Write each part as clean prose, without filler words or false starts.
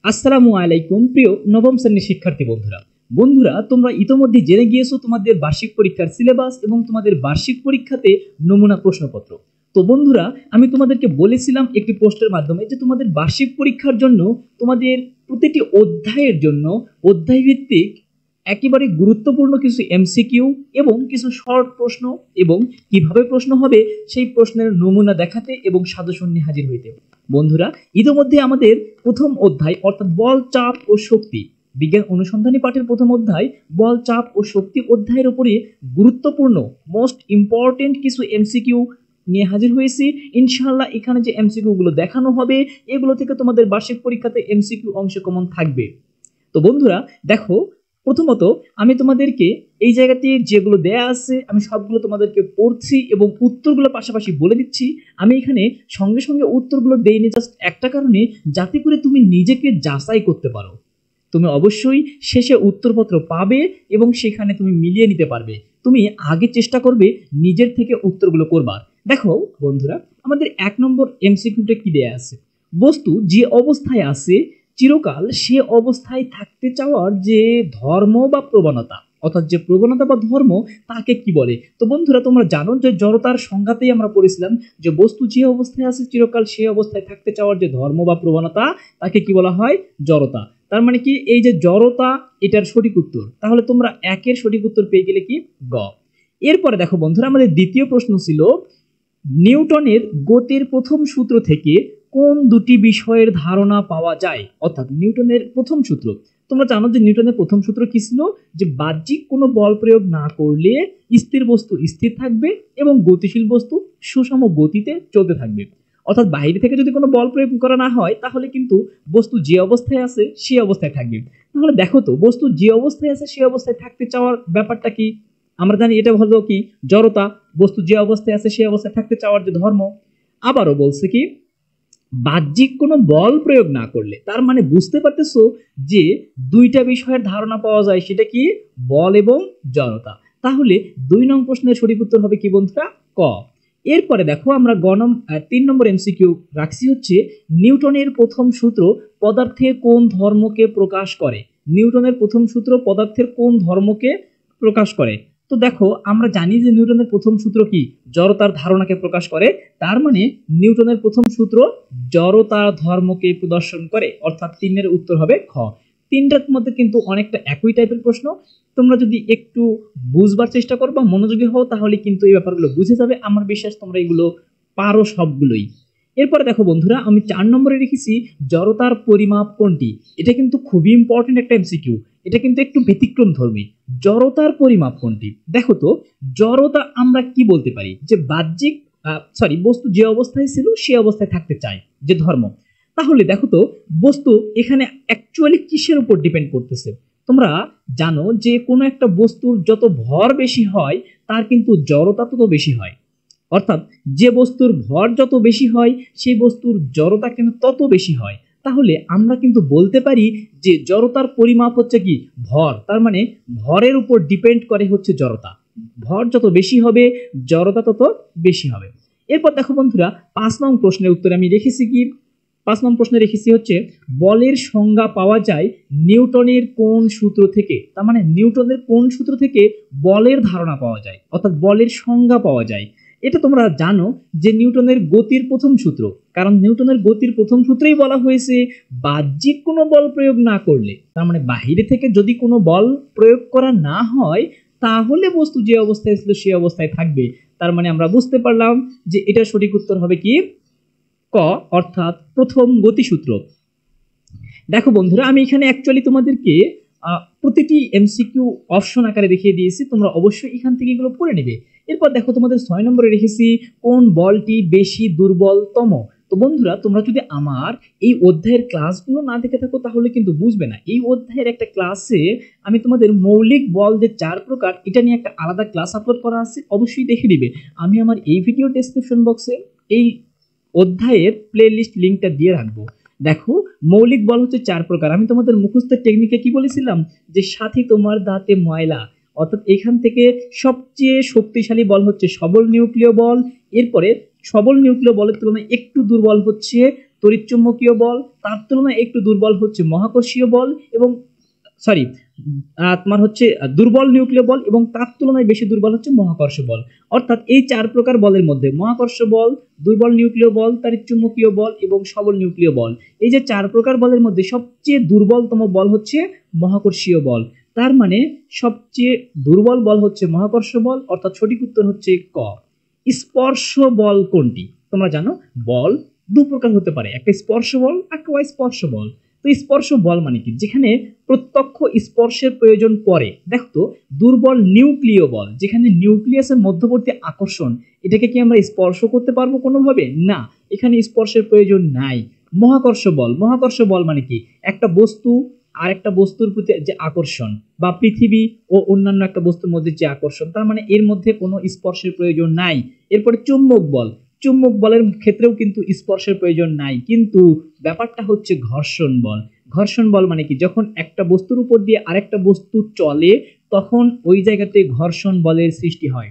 আসসালামু আলাইকুম প্রিয় নবম শ্রেণীর শিক্ষার্থী বন্ধুরা তোমরা ইতোমধ্যে জেনে গিয়েছো তোমাদের বার্ষিক পরীক্ষার সিলেবাস এবং তোমাদের বার্ষিক পরীক্ষাতে নমুনা প্রশ্নপত্র। তো বন্ধুরা, আমি তোমাদেরকে বলেছিলাম একটি পোস্টের মাধ্যমে যে তোমাদের বার্ষিক পরীক্ষার জন্য তোমাদের প্রতিটি অধ্যায়ের জন্য অধ্যায় ভিত্তিক একেবারে গুরুত্বপূর্ণ কিছু এমসিকিউ এবং কিছু শর্ট প্রশ্ন এবং কিভাবে প্রশ্ন হবে সেই প্রশ্নের নমুনা দেখাতে এবং সাজেশন নিয়ে হাজির হইতে। বন্ধুরা, ইতিমধ্যে আমাদের প্রথম অধ্যায় অর্থাৎ বল, চাপ ও শক্তি বিজ্ঞান অনুসন্ধানী পাঠের প্রথম অধ্যায় বল, চাপ ও শক্তি অধ্যায়ের উপরে গুরুত্বপূর্ণ মোস্ট ইম্পর্টেন্ট কিছু এমসিকিউ নিয়ে হাজির হয়েছি। ইনশাআল্লাহ এখানে যে এমসিকিউ গুলো দেখানো হবে এগুলো থেকে তোমাদের বার্ষিক পরীক্ষাতে এমসিকিউ অংশ কমন থাকবে। তো বন্ধুরা দেখো, প্রথমত আমি তোমাদেরকে এই জায়গাতে যেগুলো দেয়া আছে আমি সবগুলো তোমাদেরকে পড়ছি এবং উত্তরগুলো পাশাপাশি বলে দিচ্ছি। আমি এখানে সঙ্গে সঙ্গে উত্তরগুলো দেইনি জাস্ট একটা কারণে, যাতে করে তুমি নিজেকে যাচাই করতে পারো। তুমি অবশ্যই শেষে উত্তরপত্র পাবে এবং সেখানে তুমি মিলিয়ে নিতে পারবে। তুমি আগে চেষ্টা করবে নিজের থেকে উত্তরগুলো করবার। দেখো বন্ধুরা, আমাদের 1 নম্বর এমসিকিউটা কি দেয়া আছে, বস্তু যে অবস্থায় আছে চিরকাল সে অবস্থায় থাকতে চাওয়ার যে ধর্ম বা প্রবণতা, অর্থাৎ যে প্রবণতা বা ধর্ম, তাকে কি বলে? তো বন্ধুরা, তোমরা জানো যে জড়তার সংজ্ঞাতেই আমরা পড়েছিলাম যে বস্তু যে অবস্থায় আছে চিরকাল সে অবস্থায় থাকতে চাওয়ার যে ধর্ম বা প্রবণতা, তাকে কি বলা হয়? জড়তা। তার মানে কি, এই যে জড়তা, এটার সঠিক উত্তর। তাহলে তোমরা 1-এর সঠিক উত্তর পেয়ে গেলে কি? গ। এরপরে দেখো বন্ধুরা, আমাদের দ্বিতীয় প্রশ্ন ছিল নিউটনের গতির প্রথম সূত্র থেকে কোন দুটি বিষয়ের ধারণা পাওয়া যায়? অর্থাৎ নিউটনের প্রথম সূত্র, তোমরা জানো যে নিউটনের প্রথম সূত্র কি ছিল? যে বাহ্যিক কোনো বল প্রয়োগ না করলে স্থির বস্তু স্থির থাকবে এবং গতিশীল বস্তু সুষম গতিতে চলতে থাকবে। অর্থাৎ বাইরে থেকে যদি কোনো বল প্রয়োগ করা না হয় তাহলে কিন্তু বস্তু যে অবস্থায় আছে সেই অবস্থায় থাকবে। তাহলে দেখো তো, বস্তু যে অবস্থায় আছে সেই অবস্থায় থাকতে চাওয়ার ব্যাপারটা কি? আমরা জানি এটা হলো কি? জড়তা। বস্তু যে অবস্থায় আছে সেই অবস্থায় থাকতে চাওয়ার যে ধর্ম। আবারও বলছে কি, বাহ্যিক কোনো বল প্রয়োগ না করলে। তার মানে বুঝতে পারতেছো যে দুইটা বিষয়ের ধারণা পাওয়া যায়, সেটা কি? বল এবং জড়তা। তাহলে 2 নং প্রশ্নের সঠিক উত্তর হবে কি বন্ধুরা? ক। এরপরে দেখো, আমরা 3 নম্বর এমসিকিউ রাখছি হচ্ছে নিউটনের প্রথম সূত্র পদার্থের কোন ধর্মকে প্রকাশ করে? নিউটনের প্রথম সূত্র পদার্থের কোন ধর্মকে প্রকাশ করে? তো দেখো, আমরা জানি যে নিউটনের প্রথম সূত্র কি? জড়তার ধারণাকে প্রকাশ করে। তার মানে নিউটনের প্রথম সূত্র জড়তার ধর্মকে প্রদর্শন করে, অর্থাৎ 3-এর উত্তর হবে খ। 3টার মধ্যে কিন্তু অনেকটা একই টাইপের প্রশ্ন। তোমরা যদি একটু বুঝবার চেষ্টা করো বা মনোযোগী হও তাহলে কিন্তু এই ব্যাপারগুলো বুঝে যাবে। আমার বিশ্বাস তোমরা এগুলো পারো সবগুলোই। এরপরে দেখো বন্ধুরা, আমি 4 নম্বরে রেখেছি জড়তার পরিমাপ কোনটি? এটা কিন্তু খুবই ইম্পর্টেন্ট একটা এমসিকিউ। এটা কিন্তু একটু ব্যতিক্রম ধর্মী। জড়তার পরিমাপ কোনটি? দেখো তো, জড়তা আমরা কি বলতে পারি? যে বাহ্যিক বস্তু যে অবস্থায় ছিল সে অবস্থায় থাকতে চায়, যে ধর্ম। তাহলে দেখো তো, বস্তু এখানে অ্যাকচুয়ালি কিসের উপর ডিপেন্ড করতেছে? তোমরা জানো যে কোনো একটা বস্তুর যত ভর বেশি হয় তার কিন্তু জড়তা তত বেশি হয়। অর্থাৎ যে বস্তুর ভর যত বেশি হয় সেই বস্তুর জড়তা কিন্তু তত বেশি হয়। তাহলে আমরা কিন্তু বলতে পারি যে জড়তার পরিমাপ হচ্ছে কি? ভর। তার মানে ভরের উপর ডিপেন্ড করে হচ্ছে জড়তা। ভর যত বেশি হবে জড়তা তত বেশি হবে। এরপর দেখো বন্ধুরা, 5 নং প্রশ্নের উত্তরে আমি রেখেছি কি? 5 নং প্রশ্নে রেখেছি হচ্ছে বলের সংজ্ঞা পাওয়া যায় নিউটনের কোন সূত্র থেকে? তার মানে নিউটনের কোন সূত্র থেকে বলের ধারণা পাওয়া যায়, অর্থাৎ বলের সংজ্ঞা পাওয়া যায়? এটা তোমরা জানো যে নিউটনের গতির প্রথম সূত্র। কারণ নিউটনের গতির প্রথম সূত্রেই বলা হয়েছে বাহ্যিক কোনো বল প্রয়োগ না করলে, তার মানে বাহিরে থেকে যদি কোনো বল প্রয়োগ করা না হয় তাহলে বস্তু যে অবস্থায় ছিল সেই অবস্থায় থাকবে। তার মানে আমরা বুঝতে পারলাম যে এটা সঠিক উত্তর হবে কি? ক, অর্থাৎ প্রথম গতিসূত্র। দেখো বন্ধুরা, আমি এখানে অ্যাকচুয়ালি তোমাদেরকে প্রতিটি এমসিকিউ অপশন আকারে দেখিয়ে দিয়েছি, তোমরা অবশ্যই এখান থেকে এগুলো পড়ে নেবে। এরপর দেখো, তোমাদের 6 নম্বরে রেখেছি কোন বলটি বেশি দুর্বলতম? তো বন্ধুরা, তোমরা যদি আমার এই অধ্যায়ের ক্লাসগুলো না দেখে থাকো তাহলে কিন্তু বুঝবে না। এই অধ্যায়ের একটা ক্লাসে আমি তোমাদের মৌলিক বল যে 4 প্রকার এটা নিয়ে একটা আলাদা ক্লাস আপলোড করা আছে, অবশ্যই দেখে নিবে। আমি আমার এই ভিডিও ডেসক্রিপশন বক্সে এই অধ্যায়ের প্লেলিস্ট লিঙ্কটা দিয়ে রাখবো। দেখো, মৌলিক বল হচ্ছে 4 প্রকার। আমি তোমাদের মুখস্থের টেকনিকে কি বলেছিলাম? যে সাথী তোমার দাঁতে ময়লা। অর্থাৎ এখান থেকে সবচেয়ে শক্তিশালী বল হচ্ছে সবল নিউক্লিয় বল। এরপরে সবল নিউক্লিয় বলের তুলনায় একটু দুর্বল হচ্ছে তড়িৎচুম্বকীয় বল, তার তুলনায় একটু দুর্বল হচ্ছে মহাকর্ষীয় বল, এবং সরি তোমার হচ্ছে দুর্বল নিউক্লিয় বল, এবং তার তুলনায় বেশি দুর্বল হচ্ছে মহাকর্ষ বল। অর্থাৎ এই 4 প্রকার বলের মধ্যে মহাকর্ষ বল, দুর্বল নিউক্লিয় বল, তড়িৎচুম্বকীয় বল এবং সবল নিউক্লিয় বল, এই যে 4 প্রকার বলের মধ্যে সবচেয়ে দুর্বলতম বল হচ্ছে মহাকর্ষীয় বল। তার মানে সবচেয়ে দুর্বল বল হচ্ছে মহাকর্ষ বল, অর্থাৎ সঠিক উত্তর হচ্ছে ক। স্পর্শ বল কোনটি? তোমরা জানো বল দু প্রকার হতে পারে, একটা স্পর্শ বল, একটা অস্পর্শ বল। তো স্পর্শ বল মানে কি? যেখানে প্রত্যক্ষ স্পর্শের প্রয়োজন পড়ে। দেখো, দুর্বল নিউক্লিয় বল, যেখানে নিউক্লিয়াসের মধ্যবর্তী আকর্ষণ, এটাকে কি আমরা স্পর্শ করতে পারবো কোনোভাবে? না, এখানে স্পর্শের প্রয়োজন নাই। মহাকর্ষ বল, মহাকর্ষ বল মানে কি? একটা বস্তু আর একটা বস্তুর প্রতি যে আকর্ষণ, বা পৃথিবী ও অন্যান্য একটা বস্তুর মধ্যে যে আকর্ষণ, তার মানে এর মধ্যে কোনো স্পর্শের প্রয়োজন নাই। এরপরে চুম্বক বল, চুম্বক বলের ক্ষেত্রেও কিন্তু স্পর্শের প্রয়োজন নাই, কিন্তু ব্যাপারটা হচ্ছে ঘর্ষণ বল। ঘর্ষণ বল মানে কি? যখন একটা বস্তুর উপর দিয়ে আরেকটা বস্তু চলে, তখন ওই জায়গাতে ঘর্ষণ বলের সৃষ্টি হয়।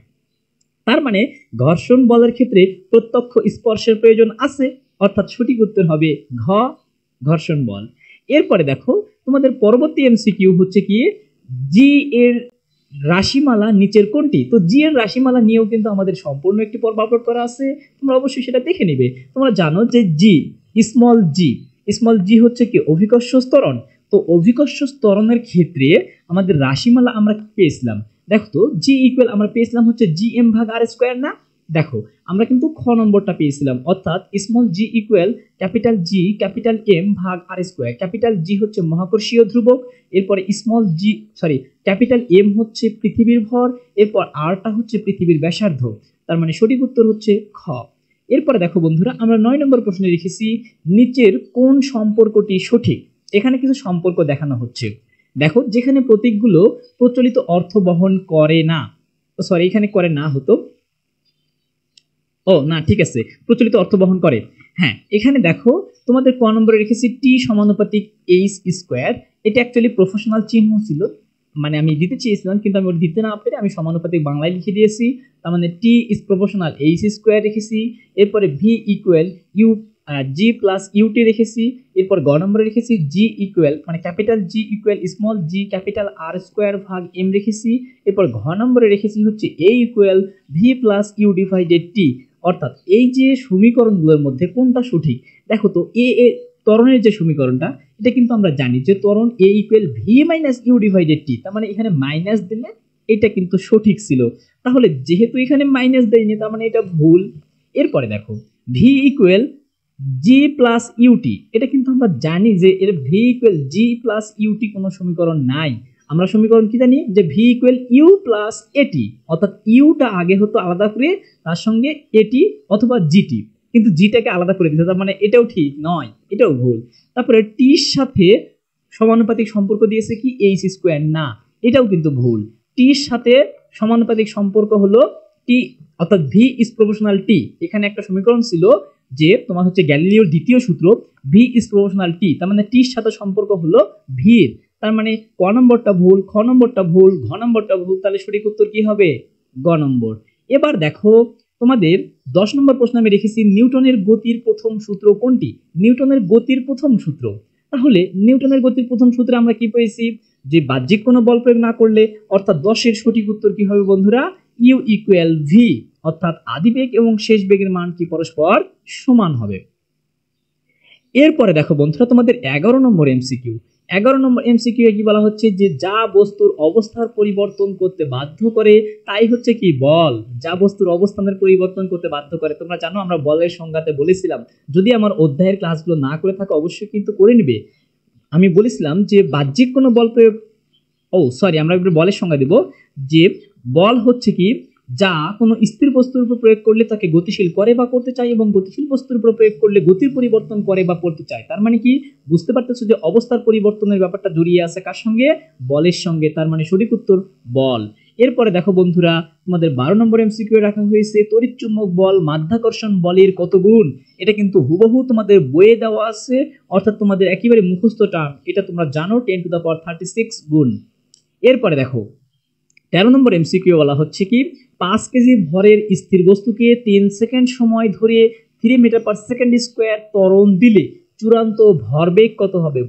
তার মানে ঘর্ষণ বলের ক্ষেত্রে প্রত্যক্ষ স্পর্শের প্রয়োজন আছে, অর্থাৎ সঠিক উত্তর হবে ঘ, ঘর্ষণ বল। এরপরে দেখো, তোমাদের পরবর্তী এমসিকিউ হচ্ছে কি, জি এর রাশিমালা নিচের কোনটি? তো জি এর রাশিমালা নিয়েও কিন্তু আমাদের সম্পূর্ণ একটি পর্ব আপলোড করা আছে, তোমরা অবশ্যই সেটা দেখে নিবে। তোমরা জানো যে জি, স্মল জি হচ্ছে কি? অভিকর্ষ ত্বরণ। তো অভিকর্ষ ত্বরণের ক্ষেত্রে আমাদের রাশিমালা আমরা পেয়েছিলাম, দেখো তো জি ইকুয়াল আমরা পেয়েছিলাম হচ্ছে জি এম ভাগ আর স্কোয়ার না? দেখো, আমরা কিন্তু খ নম্বরটা পেয়েছিলাম, অর্থাৎ small G equal capital G capital M ভাগ আর স্কোয়ার। ক্যাপিটাল জি হচ্ছে মহাকর্ষীয় ধ্রুবক, এরপরে স্মল জি ক্যাপিটাল এম হচ্ছে পৃথিবীর ভর, এরপর আরটা হচ্ছে পৃথিবীর ব্যাসার্ধ। তার মানে সঠিক উত্তর হচ্ছে খ। এরপরে দেখো বন্ধুরা, আমরা 9 নম্বর প্রশ্নে লিখেছি নিচের কোন সম্পর্কটি সঠিক? এখানে কিছু সম্পর্ক দেখানো হচ্ছে। দেখো, যেখানে প্রতীকগুলো প্রচলিত অর্থ বহন করে না, এখানে করে না হতো, ও না ঠিক আছে, প্রচলিত অর্থ বহন করে। হ্যাঁ, এখানে দেখো তোমাদের ক নম্বরে রেখেছি টি সমানুপাতিক এইচ স্কোয়ার। এটা অ্যাকচুয়ালি প্রফেশনাল চিহ্ন ছিল, মানে আমি দিতে চেয়েছিলাম কিন্তু আমি দিতে না পেরে আমি সমানুপাতিক বাংলায় লিখে দিয়েছি। তার মানে T is proportional H square রেখেছি। এরপরে V equal U G plus UT রেখেছি। এরপর গ নম্বরে রেখেছি জি ইকুয়াল মানে capital G equal small G capital R square ভাগ এম রেখেছি। এরপর ঘ নম্বরে রেখেছি হচ্ছে A equal V plus U divided T. অর্থাৎ এই যে সমীকরণগুলোর মধ্যে কোনটা সঠিক? দেখো তো, এ ত্বরণের যে সমীকরণটা, এটা কিন্তু আমরা জানি যে ত্বরণ A equal V minus U divided T, তার মানে এখানে মাইনাস দিলে এটা কিন্তু সঠিক ছিল। তাহলে যেহেতু এখানে মাইনাস দেয়নি, তার মানে এটা ভুল। এরপরে দেখো V equal G plus UT, এটা কিন্তু আমরা জানি যে এর V equal G plus UT কোনো সমীকরণ নাই। আমরা সমীকরণ কি জানি? যে ভি ইকুয়াল ইউ প্লাস এটি, অর্থাৎ ইউটা আগে হতো আলাদা করে, তার সঙ্গে এটি অথবা জিটি, কিন্তু জিটাকে আলাদা করে দিতে, তার মানে এটাও ঠিক নয়, এটাও ভুল। তারপরে টির সাথে সমানুপাতিক সম্পর্ক দিয়েছে কি? এইচ স্কোয়ার, না, এটাও কিন্তু ভুল। টির সাথে সমানুপাতিক সম্পর্ক হলো টি, অর্থাৎ ভি ইজ প্রপোর্শনাল টি। এখানে একটা সমীকরণ ছিল যে তোমার হচ্ছে গ্যালিলিওর দ্বিতীয় সূত্র, ভি ইজ প্রপোর্শনাল টি, তার মানে টির সাথে সম্পর্ক হলো ভির। তার মানে ক নম্বরটা ভুল, খ নম্বরটা ভুল, ঘ নম্বরটা ভুল, তাহলে সঠিক উত্তর কি হবে? গ নম্বর। এবার দেখো, তোমাদের 10 নম্বর প্রশ্ন আমি রেখেছি নিউটনের গতির প্রথম সূত্র কোনটি? নিউটনের গতির প্রথম সূত্র। তাহলে নিউটনের গতির প্রথম সূত্রে আমরা কি পেয়েছি? যে বাহ্যিক কোনো বল প্রয়োগ না করলে, অর্থাৎ 10-এর সঠিক উত্তর কি হবে বন্ধুরা? ইউ ইকুয়াল ভি, অর্থাৎ আদি বেগ এবং শেষ বেগের মান কি পরস্পর সমান হবে। এরপরে দেখো বন্ধুরা, তোমাদের 11 নম্বর এমসিকিউ। 11 নম্বর এমসিকিউ কি বলা হচ্ছে? যে যা বস্তুর অবস্থার পরিবর্তন করতে বাধ্য করে তাই হচ্ছে কি? বল। যা বস্তুর অবস্থানের পরিবর্তন করতে বাধ্য করে। তোমরা জানো আমরা বলের সংজ্ঞাতে বলেছিলাম, যদি আমার অধ্যায়ের ক্লাসগুলো না করে থাকো অবশ্যই কিন্তু করে নিবে। আমি বলেছিলাম যে বাহ্যিক কোনো বল প্রয়োগ, আমরা বলের সংজ্ঞা দিব যে বল হচ্ছে কি? যা কোনো স্থির বস্তুর উপর প্রয়োগ করলে তাকে গতিশীল করে বা করতে চায়, এবং গতিশীল বস্তুর উপর প্রয়োগ করলে গতির পরিবর্তন করে বা করতে চায়। তার মানে কি? বুঝতে পারতেছো যে অবস্থার পরিবর্তনের ব্যাপারটা জড়িয়ে আছে কার সঙ্গে? বলের সঙ্গে। তার মানে সঠিক উত্তর বল। এরপরে দেখো বন্ধুরা, তোমাদের 12 নম্বর এমসিকিউ রাখা হয়েছে তড়িৎচুম্বক বল মাধ্যাকর্ষণ বলের কত গুণ? এটা কিন্তু হুবহু তোমাদের বইয়ে দেওয়া আছে, অর্থাৎ তোমাদের একেবারে মুখস্থ টার্ম, এটা তোমরা জানো 10⁻36 গুণ। এরপরে দেখো 13 নম্বর এমসিকিউ বলা হচ্ছে কি? 5 কেজি ভরের স্থির বস্তুকে 3 সেকেন্ড সময় ধরে 3 মিটার/সেকেন্ড স্কয়ার ত্বরণ দিলে চূড়ান্ত ভরবেগ কত হবে?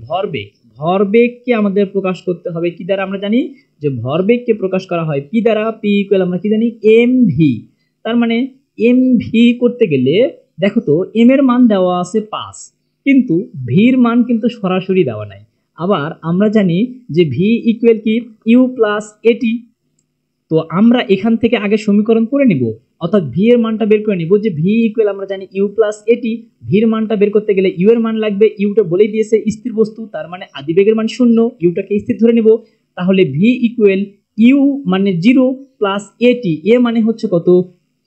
ভরবেগকে আমাদের প্রকাশ করতে হবে কি দ্বারা? আমরা জানি যে ভরবেগকে প্রকাশ করা হয় পি দ্বারা। পি ইকুয়াল আমরা কি জানি? mv। তার মানে mv করতে গেলে দেখো তো m এর মান দেওয়া আছে 5, কিন্তু v এর মান কিন্তু সরাসরি দেওয়া নাই। আবার আমরা জানি যে v ইকুয়াল কি u প্লাস এটি। তো আমরা এখান থেকে আগে সমীকরণ করে নিব, অর্থাৎ v এর মানটা বের করে নিব যে v ইকুয়াল আমরা জানি u প্লাস এটি। v এর মানটা বের করতে গেলে u এর মান লাগবে, ইউটা বলেই দিয়েছে স্থির বস্তু, তার মানে আদিবেগের মান 0, ইউটাকে স্থির ধরে নিব। তাহলে v ইকুয়াল u মানে 0 প্লাস এটি। এ মানে হচ্ছে কত?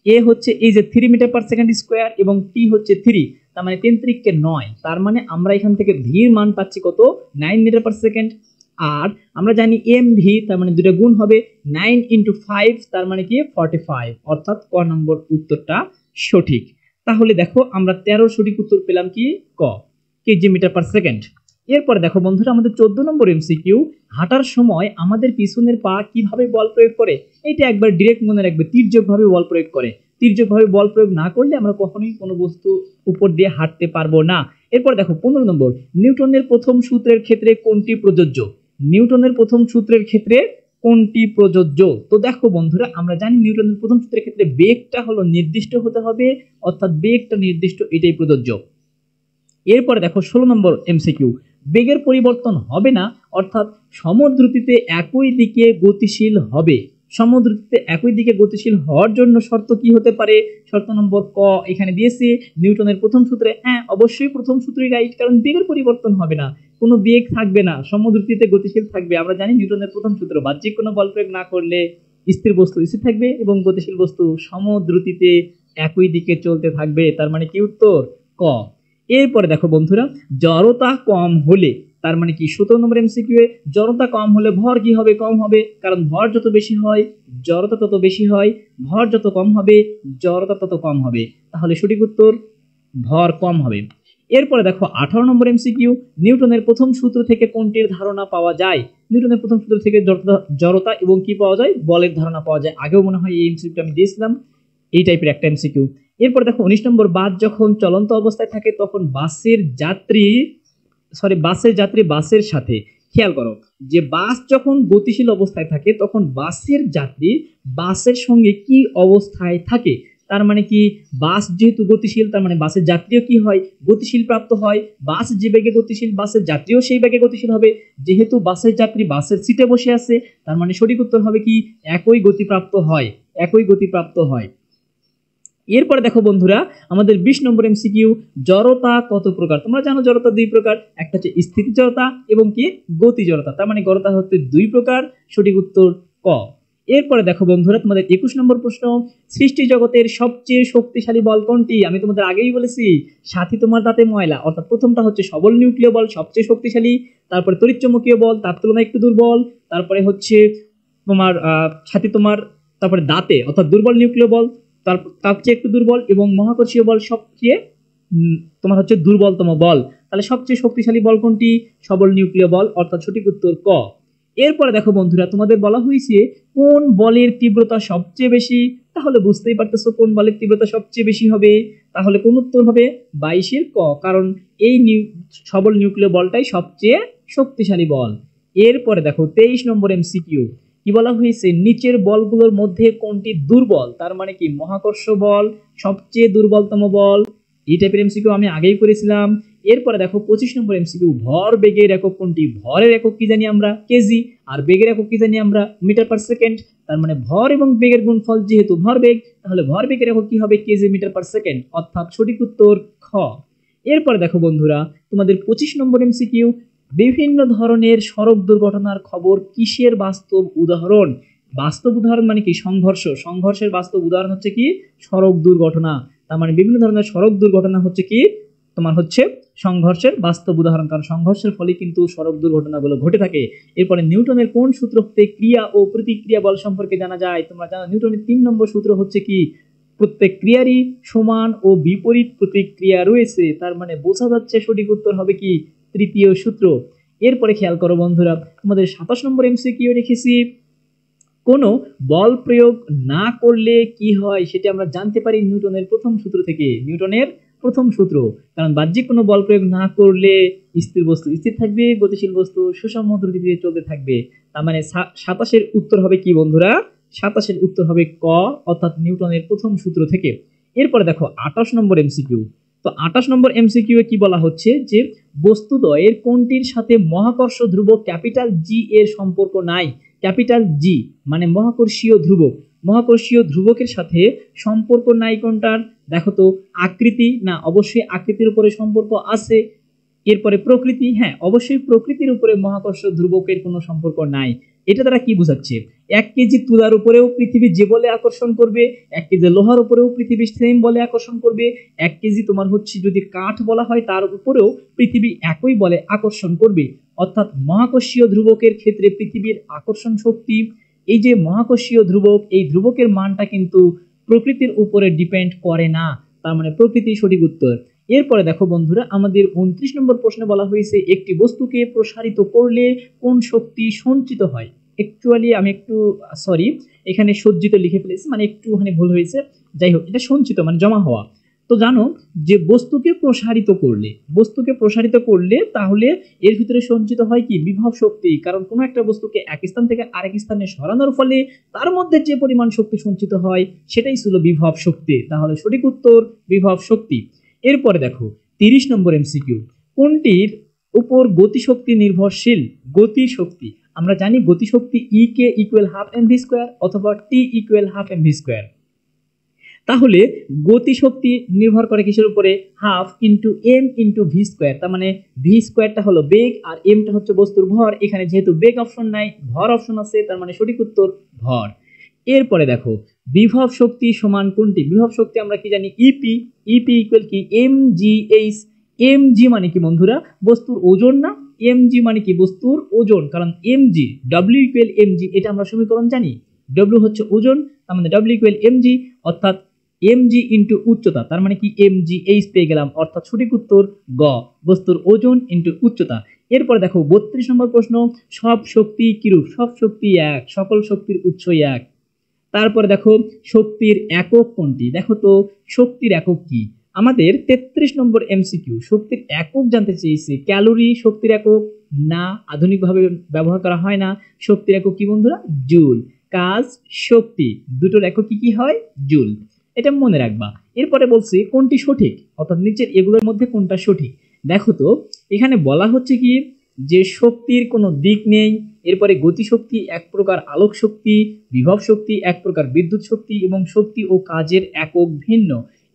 এ হচ্ছে এই যে 3 মিটার/সেকেন্ড স্কয়ার এবং টি হচ্ছে 3, তার মানে 3 3 9। তার মানে আমরা এখান থেকে v এর মান পাচ্ছি কত? 9 মিটার/সেকেন্ড। আর আমরা জানি mv, তার মানে দুটো গুণ হবে 9 × 5, তার মানে কি 45, অর্থাৎ ক নম্বর উত্তরটা সঠিক। তাহলে দেখো আমরা 13 সঠিক উত্তর পেলাম কি? ক, কেজি মিটার/সেকেন্ড। এরপরে দেখো বন্ধুরা আমাদের 14 নম্বর এমসিকিউ, হাঁটার সময় আমাদের পিছনের পা কিভাবে বল প্রয়োগ করে? এটা একবার ডিরেক্ট মনে রাখবে, তির্যকভাবে বল প্রয়োগ করে। তির্যকভাবে বল প্রয়োগ না করলে আমরা কখনোই কোনো বস্তু উপর দিয়ে হাঁটতে পারবো না। এরপর দেখো 15 নম্বর, নিউটনের প্রথম সূত্রের ক্ষেত্রে কোনটি প্রযোজ্য? নিউটনের প্রথম সূত্রের ক্ষেত্রে কোনটি প্রযোজ্য? তো দেখো বন্ধুরা আমরা জানি নিউটনের প্রথম সূত্রের ক্ষেত্রে বেগটা হলো নির্দিষ্ট হতে হবে, অর্থাৎ বেগটা নির্দিষ্ট, এটাই প্রযোজ্য। এরপরে দেখো 16 নম্বর এমসিকিউ, বেগের পরিবর্তন হবে না, অর্থাৎ সমদ্রুতিতে একই দিকে গতিশীল হবে। সমদ্রুতিতে একই দিকে গতিশীল হওয়ার জন্য শর্ত কি হতে পারে? শর্ত নম্বর ক এখানে দিয়েছি নিউটনের প্রথম সূত্রে। হ্যাঁ, অবশ্যই প্রথম সূত্রই রাইট, কারণ বেগের পরিবর্তন হবে না, কোনো বেগ থাকবে না, সমদ্রুতিতে গতিশীল থাকবে। আমরা জানি নিউটনের প্রথম সূত্র, বাহ্যিক কোনো বল প্রয়োগ না করলে স্থির বস্তু স্থির থাকবে এবং গতিশীল বস্তু সমদ্রুতিতে একই দিকে চলতে থাকবে। তার মানে কি উত্তর? ক। এরপরে দেখো বন্ধুরা, জড়তা কম হলে, তার মানে কি 17 নম্বর এমসিকিউ এ জড়তা কম হলে ভর কি হবে? কম হবে, কারণ ভর যত বেশি হয় জড়তা তত বেশি হয়, ভর যত কম হবে জড়তা তত কম হবে। তাহলে সঠিক উত্তর ভর কম হবে। এরপরে দেখো 18 নম্বর এমসিকিউ, নিউটনের প্রথম সূত্র থেকে কোনটির ধারণা পাওয়া যায়? নিউটনের প্রথম সূত্র থেকে জড়তা এবং কি পাওয়া যায়? বলের ধারণা পাওয়া যায়। আগেও মনে হয় এই এমসিকিউটা আমি দিয়েছিলাম, এই টাইপের একটা এমসিকিউ। এরপর দেখো 19 নম্বর, বাস যখন চলন্ত অবস্থায় থাকে তখন বাসের যাত্রী বাসের সাথে, খেয়াল করো যে বাস যখন গতিশীল অবস্থায় থাকে তখন বাসের যাত্রী বাসের সঙ্গে কি অবস্থায় থাকে? তার মানে কি বাস যেহেতু গতিশীল, তার মানে বাসের যাত্রীও কি হয়? গতিশীল প্রাপ্ত হয়। বাস যে বেগে গতিশীল বাসের যাত্রীও সেই বেগে গতিশীল হবে। যেহেতু বাসের যাত্রী বাসের সিটে বসে আছে, তার মানে সঠিক উত্তর হবে কি একই গতিপ্রাপ্ত হয়, একই গতিপ্রাপ্ত হয়। এরপরে দেখো বন্ধুরা আমাদের 20 নম্বর এমসিকিউ, জড়তা কত প্রকার? তোমরা জানো জড়তা দুই প্রকার, একটা হচ্ছে স্থিতি জড়তা এবং কি গতি জড়তা, তার মানে জড়তা হচ্ছে দুই প্রকার, সঠিক উত্তর ক। এরপরে দেখো বন্ধুরা তোমাদের 21 নম্বর প্রশ্ন, সৃষ্টি জগতের সবচেয়ে শক্তিশালী বল কোনটি? আমি তোমাদের আগেই বলেছি সাথী তোমার দাঁতে ময়লা, অর্থাৎ প্রথমটা হচ্ছে সবল নিউক্লিয় বল, সবচেয়ে শক্তিশালী, তারপরে তড়িৎচুম্বকীয় বল তার তুলনায় একটু দুর্বল, তারপরে হচ্ছে তোমার সাথী তোমার, তারপরে দাঁতে অর্থাৎ দুর্বল নিউক্লিয় বল তার চেয়ে একটু দুর্বল, এবং মহাকর্ষীয় বল সবচেয়ে তোমার হচ্ছে দুর্বলতম বল। তাহলে সবচেয়ে শক্তিশালী বল কোনটি? সবল নিউক্লিয় বল, অর্থাৎ সঠিক উত্তর ক। এরপরে দেখো বন্ধুরা তোমাদের বলা হয়েছে কোন বলের তীব্রতা সবচেয়ে বেশি? তাহলে বুঝতেই পারতেছো কোন বলের তীব্রতা সবচেয়ে বেশি হবে। তাহলে কোন উত্তর হবে 22 ক, কারণ এই সবল নিউক্লিয় বলটাই সবচেয়ে শক্তিশালী বল। এরপরে দেখো 23 নম্বর এমসিকিউ, কি বলা হয়েছে নিচের বলগুলোর মধ্যে কোনটি দুর্বল? তার মানে কি মহাকর্ষ বল সবচেয়ে দুর্বলতম বল। এই টাইপের এমসিকিউ আমি আগেই করেছিলাম। এরপরে দেখো 25 নম্বর এমসিকিউ, ভর বেগের একক কোনটি? ভরের একক কি জানি আমরা? কেজি, আর বেগের একক কি জানি আমরা? মিটার/সেকেন্ড। তার মানে ভর এবং বেগের গুণফল যেহেতু ভরবেগ, তাহলে ভরবেগের একক কি হবে? কেজি মিটার/সেকেন্ড, অর্থাৎ সঠিক উত্তর খ। এরপরে দেখো বন্ধুরা তোমাদের 25 নম্বর এমসিকিউ, বিভিন্ন ধরনের সড়ক দুর্ঘটনার খবর কিসের বাস্তব উদাহরণ? বাস্তব উদাহরণ মানে কি সংঘর্ষের বাস্তব উদাহরণ হচ্ছে কি সড়ক দুর্ঘটনা। তার মানে বিভিন্ন ধরনের সড়ক দুর্ঘটনা হচ্ছে কি তোমার হচ্ছে সংঘর্ষের বাস্তব উদাহরণ, কারণ সংঘর্ষের ফলে কিন্তু সড়ক দুর্ঘটনাগুলো ঘটে থাকে। এরপরে নিউটনের কোন সূত্র হতে ক্রিয়া ও প্রতিক্রিয়া বল সম্পর্কে জানা যায়? তোমরা জানো নিউটনের 3 নম্বর সূত্র হচ্ছে কি প্রত্যেক ক্রিয়ারই সমান ও বিপরীত প্রতিক্রিয়া রয়েছে। তার মানে বোঝা যাচ্ছে সঠিক উত্তর হবে কি তৃতীয় সূত্র। এরপরে খেয়াল করো বন্ধুরা তোমাদের 27 নম্বর এমসিকিউ রেখেছি, কোনো বল প্রয়োগ না করলে কি হয় সেটা আমরা জানতে পারি নিউটনের প্রথম সূত্র থেকে। নিউটনের প্রথম সূত্র, কারণ বাহ্যিক কোনো বল প্রয়োগ না করলে স্থির বস্তু স্থির থাকবে, গতিশীল বস্তু সুষম দ্রুতি দিয়ে চলতে থাকবে। তার মানে 27 উত্তর হবে কি বন্ধুরা? 27 উত্তর হবে ক, অর্থাৎ নিউটনের প্রথম সূত্র থেকে। এরপরে দেখো 28 নম্বর এমসিকিউ। তো 28 নম্বর এমসিকিউ এ কি বলা হচ্ছে যে বস্তুদ্বয়ের কোনটির সাথে মহাকর্ষ ধ্রুবক ক্যাপিটাল জি এর সম্পর্ক নাই? ক্যাপিটাল জি মানে মহাকর্ষীয় ধ্রুবক, মহাকর্ষীয় ধ্রুবকের সাথে সম্পর্ক নাই কোনটার? দেখো তো, আকৃতি না, অবশ্যই আকৃতির উপরে সম্পর্ক আছে। এরপরে প্রকৃতি, হ্যাঁ অবশ্যই প্রকৃতির উপরে মহাকর্ষ ধ্রুবকের কোনো সম্পর্ক নাই। এটা দ্বারা কি বোঝাচ্ছে? 1 কেজি তুলার উপরেও পৃথিবী যে বলে আকর্ষণ করবে, 1 কেজি লোহার উপরেও পৃথিবী সেম বলে আকর্ষণ করবে, 1 কেজি তোমার হচ্ছে যদি কাঠ বলা হয় তার উপরেও পৃথিবী একই বলে আকর্ষণ করবে। অর্থাৎ মহাকর্ষীয় ধ্রুবকের ক্ষেত্রে পৃথিবীর আকর্ষণ শক্তি, এই যে মহাকর্ষীয় ধ্রুবক, এই ধ্রুবকের মানটা কিন্তু প্রকৃতির উপরে ডিপেন্ড করে না। তার মানে প্রকৃতি সঠিক উত্তর। এরপরে দেখো বন্ধুরা, আমাদের 29 নম্বর প্রশ্নে বলা হয়েছে একটি বস্তুকে প্রসারিত করলে কোন শক্তি সঞ্চিত হয়? অ্যাকচুয়ালি আমি একটু সরি, এখানে সজ্জিত লিখে ফেলেছি, মানে একটুখানি ভুল হয়েছে। যাই হোক, এটা সঞ্চিত মানে জমা হওয়া। তো জানো যে বস্তুকে প্রসারিত করলে তাহলে এর ভিতরে সঞ্চিত হয় কি? বিভব শক্তি। কারণ কোনো একটা বস্তুকে এক স্থান থেকে আরেক স্থানে সরানোর ফলে তার মধ্যে যে পরিমাণ শক্তি সঞ্চিত হয় সেটাই ছিল বিভব শক্তি। তাহলে সঠিক উত্তর বিভব শক্তি। এরপরে দেখো 30 নম্বর এমসিকিউ। কোনটির উপর গতিশক্তি নির্ভরশীল? গতিশক্তি আমরা জানি গতিশক্তি E K equal half M V square অথবা T equal half M V square. তাহলে গতিশক্তি নির্ভর করে কিসের উপরে? Half into M into V square. তার মানে ভি স্কোয়ারটা হলো বেগ আর এমটা হচ্ছে বস্তুর ভর। এখানে যেহেতু বেগ অপশন নাই, ভর অপশন আছে, তার মানে সঠিক উত্তর ভর। এরপরে দেখো বিভব শক্তি সমান কোনটি? বিভব শক্তি আমরা কি জানি? ইপি। ইপি ইকুয়াল কি? M G H. M G মানে কি বন্ধুরা? বস্তুর ওজন না? এম জি মানে কি? বস্তুর ওজন। কারণ M G, W equal M G, এটা আমরা সমীকরণ জানি। ডব্লিউ হচ্ছে ওজন, তার মানে ডব্লিউ ইকুয়াল এম জি, অর্থাৎ এম জি ইন্টু উচ্চতা। তার মানে কি? এম জি এইচ পেয়ে গেলাম, অর্থাৎ সঠিক উত্তর গ, বস্তুর ওজন ইন্টু উচ্চতা। এরপরে দেখো 32 নম্বর প্রশ্ন। সব শক্তি কিরূপ? সব শক্তি এক, সকল শক্তির উৎস এক। তারপরে দেখো শক্তির একক কোনটি? দেখো তো শক্তির একক কি? আমাদের 33 নম্বর এমসিকিউ। শক্তির একক জানতে চেয়েছে। ক্যালোরি শক্তির একক না, আধুনিকভাবে ব্যবহার করা হয় না। শক্তির একক কি বন্ধুরা? জুল। কাজ, শক্তি, দুটোর একক কি কি হয়? জুল। এটা মনে রাখবা। এরপরে বলছি কোনটি সঠিক, অর্থাৎ নিচের এগুলোর মধ্যে কোনটা সঠিক। দেখো তো এখানে বলা হচ্ছে কি যে শক্তির কোনো দিক নেই। এরপরে গতিশক্তি এক প্রকার আলোক শক্তি, বিভব শক্তি এক প্রকার বিদ্যুৎ শক্তি, এবং শক্তি ও কাজের একক ভিন্ন।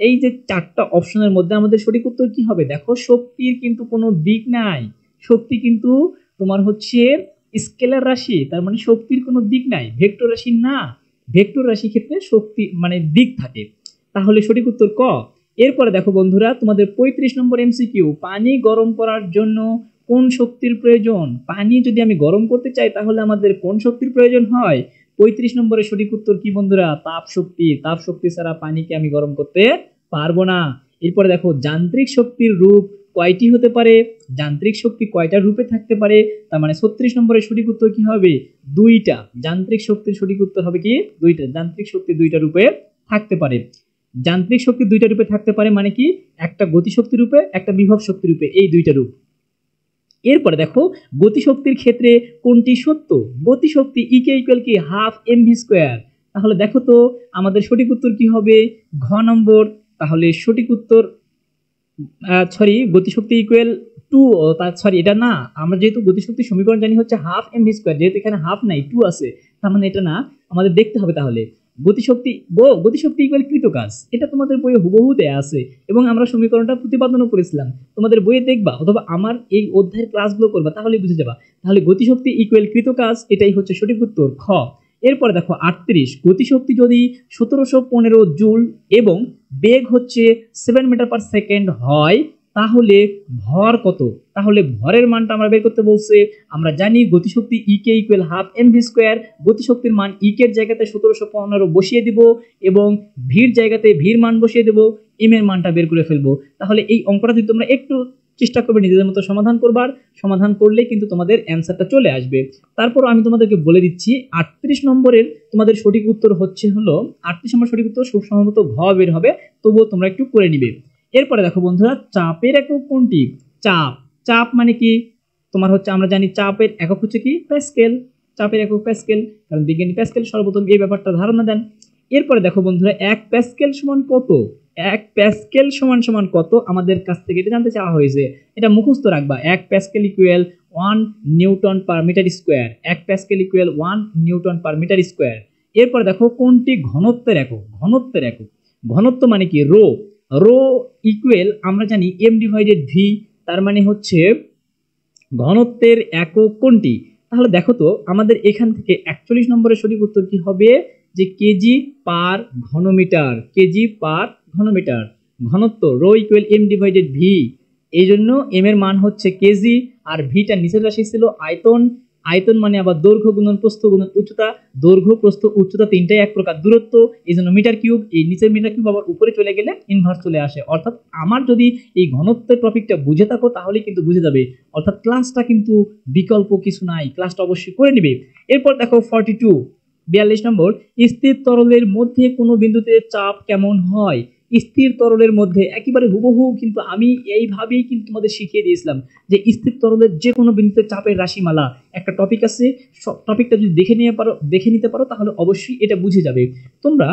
এই যে 4টা অপশনের মধ্যে আমাদের সঠিক উত্তর কি হবে? দেখো শক্তির কিন্তু কোনো দিক নাই। শক্তি কিন্তু তোমার হচ্ছে স্কেলার রাশি, তার মানে শক্তির কোনো দিক নাই। ভেক্টর রাশি না, ভেক্টর রাশি ক্ষেত্রে শক্তি মানে দিক থাকে। তাহলে সঠিক উত্তর ক। এরপরে দেখো বন্ধুরা, তোমাদের 35 নম্বর এমসিকিউ। পানি গরম করার জন্য কোন শক্তির প্রয়োজন? পানি যদি আমি গরম করতে চাই তাহলে আমাদের কোন শক্তির প্রয়োজন হয়? 35 নম্বরের সঠিক উত্তর কি বন্ধুরা? তাপ শক্তি। তাপ শক্তি ছাড়া পানিকে আমি গরম করতে পারবো না। এরপরে দেখো যান্ত্রিক শক্তির রূপ কয়টি হতে পারে? যান্ত্রিক শক্তি কয়টা রূপে থাকতে পারে? তার মানে 36 নম্বরের সঠিক উত্তর কি হবে? দুইটা। যান্ত্রিক শক্তির সঠিক উত্তর হবে কি? দুইটা। যান্ত্রিক শক্তি দুইটা রূপে থাকতে পারে। যান্ত্রিক শক্তি দুইটা রূপে থাকতে পারে মানে কি? একটা গতিশক্তি রূপে, একটা বিভব শক্তি রূপে, এই দুইটা রূপ। এরপরে দেখো গতিশক্তির ক্ষেত্রে কোনটি সত্য? গতিশক্তি ইকে ইকুয়াল কি? Half M V square. তাহলে দেখো তো আমাদের সঠিক উত্তর কি হবে? ঘ নম্বর। তাহলে সঠিক উত্তর সরি, গতিশক্তি ইকুয়াল টু, সরি এটা না। আমরা যেহেতু গতিশক্তির সমীকরণ জানি হচ্ছে হাফ এম ভি স্কোয়ার, যেহেতু এখানে হাফ নাই, টু আছে, তার মানে এটা না। আমাদের দেখতে হবে তাহলে গতিশক্তি ইকুয়াল কৃতকাজ। এটা তোমাদের বইয়ে হুবহু দেয়া আছে এবং আমরা সমীকরণটা প্রতিপাদনও করেছিলাম। তোমাদের বইয়ে দেখবা অথবা আমার এই অধ্যায়ের ক্লাসগুলো করবা, তাহলে বুঝে যাবা। তাহলে গতিশক্তি ইকুয়াল কৃতকাজ, এটাই হচ্ছে সঠিক উত্তর খ। এরপরে দেখো 38। গতিশক্তি যদি 1715 জুল এবং বেগ হচ্ছে 7 মিটার পার সেকেন্ড হয় তাহলে ভর কত? তাহলে ভরের মানটা আমরা বের করতে বলছে। আমরা জানি গতিশক্তি EK equal half M V square. গতিশক্তির মান ইকের জায়গাতে 1715 বসিয়ে দিব এবং ভির জায়গাতে ভির মান বসিয়ে দেব, এম এর মানটা বের করে ফেলবো। তাহলে এই অঙ্কটা যদি তোমরা একটু চেষ্টা করবে নিজেদের মতো সমাধান করবার, সমাধান করলে কিন্তু তোমাদের অ্যান্সারটা চলে আসবে। তারপর আমি তোমাদেরকে বলে দিচ্ছি 38 নম্বরের তোমাদের সঠিক উত্তর হচ্ছে হলো 38 নম্বর সঠিক উত্তর খুব সম্ভবত ঘ বের হবে, তবুও তোমরা একটু করে নিবে। এরপরে দেখো বন্ধুরা, চাপের একক কোনটি? চাপ, চাপ মানে কি তোমার হচ্ছে, আমরা জানি চাপের একক হচ্ছে কি প্যাসকেল, চাপের একক প্যাসকেল, কারণ বিজ্ঞানী প্যাসকেল সর্বপ্রথম এই ব্যাপারটা ধারণা দেন। এরপরে দেখো বন্ধুরা, 1 প্যাসকেল সমান কত? 1 প্যাসকেল সমান সমান কত আমাদের কাছ থেকে এটা জানতে চাওয়া হয়েছে। এটা মুখস্থ রাখবা, 1 pascal equal 1 newton per metre square, 1 pascal equal 1 newton per metre square. এরপরে দেখো কোনটি ঘনত্বের একক? ঘনত্বের একক, ঘনত্ব মানে কি রো, রো ইকুয়াল আমরা জানি m ডিভাইডেড v, তার মানে হচ্ছে ঘনত্বের একক কোনটি? তাহলে দেখো তো আমাদের এখান থেকে 41 নম্বরের সঠিক উত্তর কি হবে? যে কেজি পার ঘনমিটার, কেজি পার ঘনমিটার। ঘনত্ব rho equal m divided v, এই জন্য m এর মান হচ্ছে কেজি, আর ভিটা নিচের রাশি ছিল আয়তন, আয়তন মানে আবার দৈর্ঘ্য গুণন প্রস্থ গুণন উচ্চতা, দৈর্ঘ্য প্রস্থ উচ্চতা তিনটাই এক প্রকার দূরত্ব, এই জন্য মিটার কিউব, এই নিচের মিটার কিউব আবার উপরে চলে গেলে ইনভার্স চলে আসে। অর্থাৎ আমার যদি এই ঘনত্বের টপিকটা বুঝে থাকো তাহলে কিন্তু বুঝে যাবে, অর্থাৎ ক্লাসটা কিন্তু বিকল্প কিছু নাই, ক্লাসটা অবশ্যই করে নিবে। এরপর দেখো 42 নম্বর, স্থির তরলের মধ্যে কোনো বিন্দুতে চাপ কেমন হয়? স্থির তরলের মধ্যে একেবারে হুবহু কিন্তু আমি এইভাবেই কিন্তু তোমাদের শিখিয়ে দিয়েছিলাম যে স্থির তরলের যে কোনো বিন্দুতে চাপের রাশিমালা একটা টপিক আছে, সব টপিকটা যদি দেখে নিতে পারো তাহলে অবশ্যই এটা বুঝে যাবে। তোমরা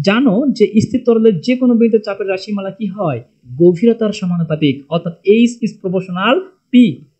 জানো যে স্থির তরলের যে কোনো বিন্দুতে চাপের রাশিমালা কি হয়? গভীরতার সমানুপাতিক, অর্থাৎ H is proportional P,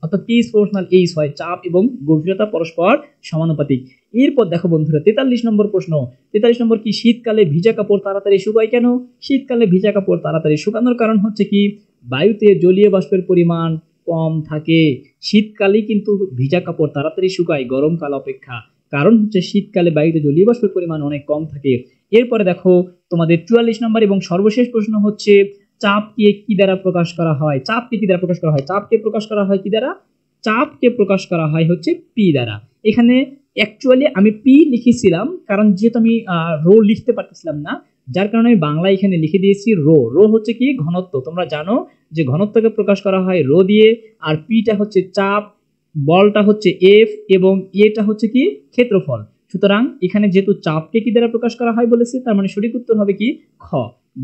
অর্থাৎ P is proportional H হয়, চাপ এবং গভীরতা পরস্পর সমানুপাতিক। এরপর দেখো বন্ধুরা 43 নম্বর প্রশ্ন, 43 নম্বর কি? শীতকালে ভিজা কাপড় তাড়াতাড়ি শুকায় কেন? শীতকালে ভিজা কাপড় তাড়াতাড়ি শুকানোর কারণ হচ্ছে কি? বায়ুতে জলীয় বাষ্পের পরিমাণ কম থাকে, শীতকালে কিন্তু ভিজা কাপড় তাড়াতাড়ি শুকায় গরমকাল অপেক্ষা, কারণ হচ্ছে শীতকালে বায়ুতে জলীয় বাষ্পের পরিমাণ অনেক কম থাকে। এরপরে দেখো তোমাদের 44 নম্বর এবং সর্বশেষ প্রশ্ন হচ্ছে, চাপকে কি দ্বারা প্রকাশ করা হয়? চাপকে কি দ্বারা প্রকাশ করা হয়? চাপকে প্রকাশ করা হয় কি দ্বারা? চাপকে প্রকাশ করা হয় হচ্ছে পি দ্বারা। এখানে অ্যাকচুয়ালি আমি পি লিখেছিলাম কারণ যেহেতু আমি রো লিখতে পারতেছিলাম না, যার কারণে আমি বাংলা এখানে লিখে দিয়েছি রো। রো হচ্ছে কি? ঘনত্ব। তোমরা জানো যে ঘনত্বকে প্রকাশ করা হয় রো দিয়ে, আর পিটা হচ্ছে চাপ, বলটা হচ্ছে এফ, এবং এটা হচ্ছে কি? ক্ষেত্রফল। সুতরাং এখানে যেহেতু চাপকে কি দ্বারা প্রকাশ করা হয় বলেছে, তার মানে সঠিক উত্তর হবে কি? খ।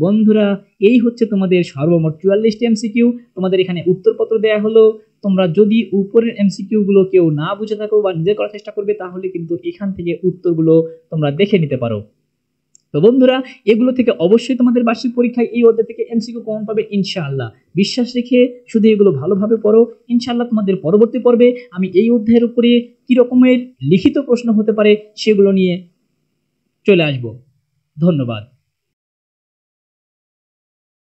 বন্ধুরা এই হচ্ছে তোমাদের সর্বমোট 44টি এমসিকিউ, তোমাদের এখানে উত্তরপত্র দেয়া হলো। তোমরা যদি উপরের এমসিকিউ গুলো কেউ না বুঝে থাকো বা নিজে করার চেষ্টা করবে তাহলে কিন্তু এখান থেকে উত্তরগুলো তোমরা দেখে নিতে পারো। তো বন্ধুরা এগুলো থেকে অবশ্যই তোমাদের বার্ষিক পরীক্ষায় এই অধ্যায় থেকে এমসিকিউ কমন পাবে ইনশাআল্লাহ। বিশ্বাস রেখে শুধু এগুলো ভালোভাবে পড়ো, ইনশাআল্লাহ তোমাদের পরবর্তী পর্বে আমি এই অধ্যায়ের উপরে কি রকমের লিখিত প্রশ্ন হতে পারে সেগুলো নিয়ে চলে আসব। ধন্যবাদ।